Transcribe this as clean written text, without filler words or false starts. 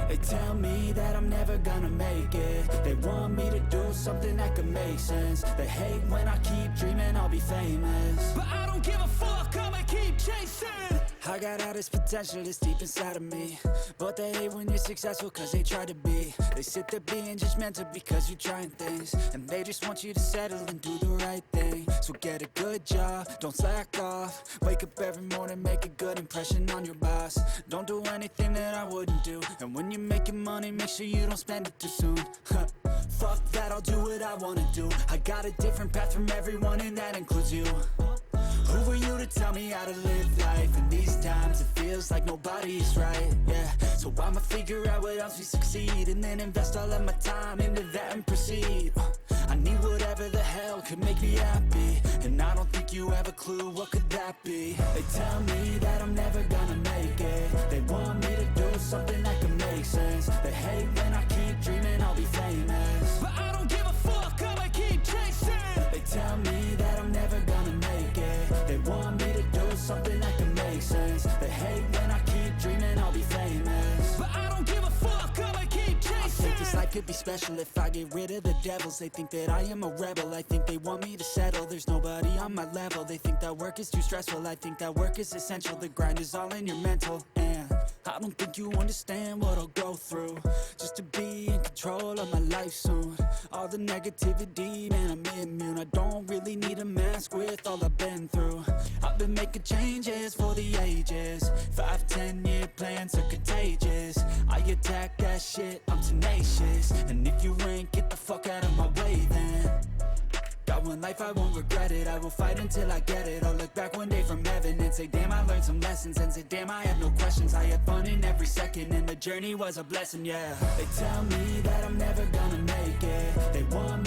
They tell me that I'm never gonna make it. They want me to do something that could make sense. They hate when I keep dreaming I'll be famous, but I don't give a fuck, I'ma keep chasing. I got all this potential that's deep inside of me, but they hate when you're successful cause they try to be. They sit there being judgmental because you're trying things, and they just want you to settle and do the right thing. So get a good job, don't slack off. Wake up every morning, make a good impression on your boss. Don't do anything that I wouldn't do, and when you're making money, make sure you don't spend it too soon. Fuck that, I'll do what I wanna do. I got a different path from everyone, and that includes you. Who are you to tell me how to live life? In these times it feels like nobody is right, yeah. So I'ma figure out what else we succeed, and then invest all of my time into that and proceed. I need whatever the hell could make me happy, and I don't think you have a clue what could that be. They tell me that I'm never gonna make it. They want me to do something that could make sense. They hate when I keep dreaming I'll be famous, but I don't give a fuck, I'ma keep chasing. They tell me that I'm never gonna make it. They want me to do something that can make sense. They hate when I keep dreaming I'll be famous, but I don't give a fuck, I'ma keep chasing. I think this life could be special if I get rid of the devils. They think that I am a rebel, I think they want me to settle. There's nobody on my level. They think that work is too stressful, I think that work is essential. The grind is all in your mental, and I don't think you understand what I'll go through just to be in control of my life soon. All the negativity, man, I'm immune. I don't really need a mask with all I've been through. I've been making changes for the ages. 5-10-year plans are contagious. I attack that shit, I'm tenacious. And if you ain't, get the fuck out of my way then. Got one life, I won't regret it. I will fight until I get it. I'll look back one day from heaven and say, damn, I learned some lessons. And say, damn, I have no questions. I had fun in every second, and the journey was a blessing, yeah. They tell me that I'm never gonna make it. They want